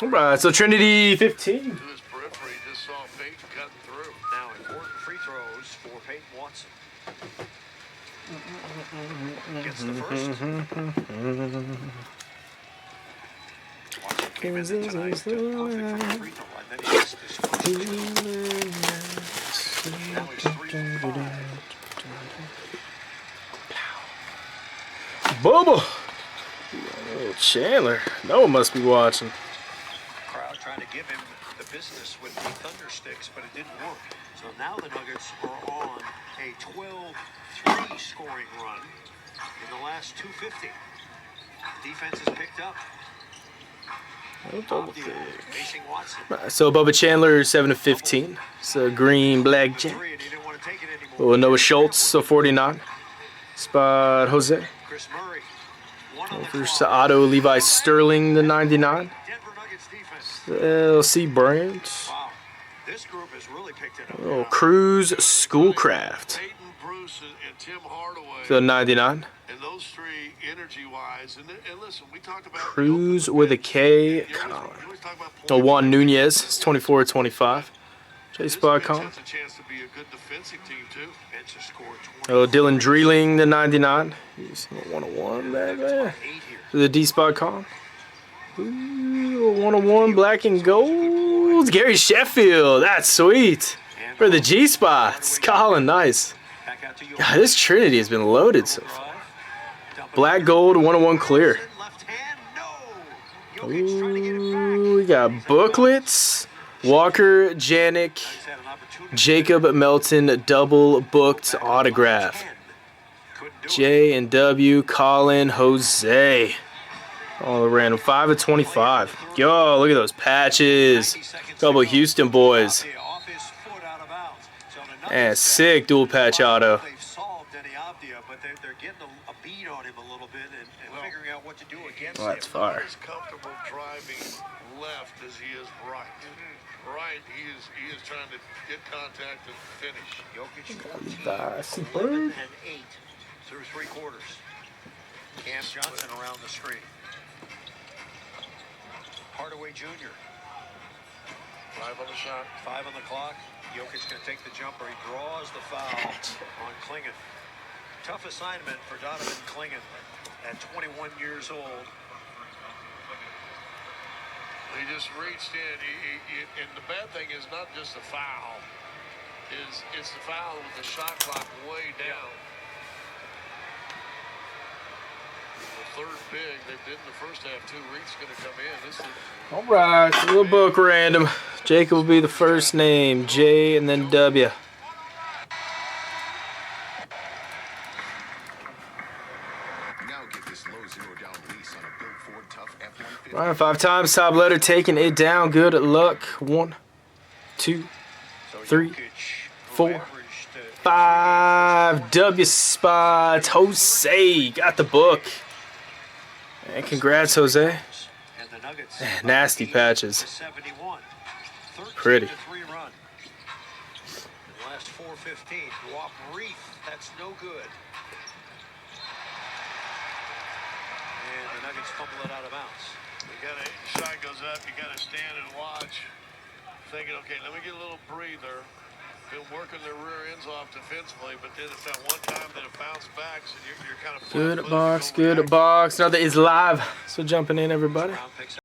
All right, so Trinity 15. To his periphery, just saw Peyton cutting through. Now important free throws for Peyton Watson. Gets the first. Watson came in tonight perfect from the free throw line. Then he missed his first two. Now he's 3 for 5. Bubba! Oh, Chandler. No one must be watching. Crowd trying to give him the business with the thunder sticks, but it didn't work. So now the Nuggets are on a 12-3 scoring run in the last 250. Defense is picked up. Facing Watson. So Bubba Chandler 7 of 15. So green, black, Jack. Oh, Noah Schultz, so 49. Spot Jose. Chris Murray. First to Otto Levi Sterling, the 99. LC Brand. Wow. This group has really picked it up. Oh, Cruz Schoolcraft. Peyton, Bruce, and Tim Hardaway. So 99. And those three, energy-wise, and listen, we talked about Cruz with a K. Colin. Oh, Juan Nunez. It's 24-25. J Spot Colin. has a chance to be a good defensive team too. Bench has scored 20. Oh, Dylan Dreeling, the 99. He's 101 back there. The D Spot Colin. Ooh, 101 black and gold. Gary Sheffield. That's sweet. For the G spots. Colin, nice. God, this Trinity has been loaded so far. Black gold, 101 clear. Ooh, we got booklets. Walker, Janik, Jacob Melton, double booked autograph. J and W, Colin, Jose. All random. 5 of 25. Yo, look at those patches. Couple Houston boys. And sick dual patch auto. Oh, that's fire. He's comfortable driving left as he is right. Right, he is trying to get contact and finish. Jokic 14, 11 and 8 through 3 quarters. Cam Johnson around the screen. Hardaway Jr. 5 on the shot. 5 on the clock. Jokic going to take the jumper. He draws the foul on Klingon. Tough assignment for Donovan Klingon at 21 years old. He just reached in. And the bad thing is not just the foul. It's the foul with the shot clock way down. The third big, they did in the first half. 2 Reed's going to come in. This is all right, a little book random. Jacob will be the first name. J and then W. All right, 5 times top letter taking it down. Good luck. 1, 2, 3, 4, 5. W spots. Jose got the book. And congrats, Jose. Nasty patches. Pretty. Last 4:15. Walk Reef. That's no good. And the Nuggets fumble it out of bounds. Shot goes up, you got to stand and watch, thinking, okay, let me get a little breather. Been working their rear ends off defensively, but then it's that one time that it bounced back, so you're kind of good box, good box. Another is live. So jumping in, everybody.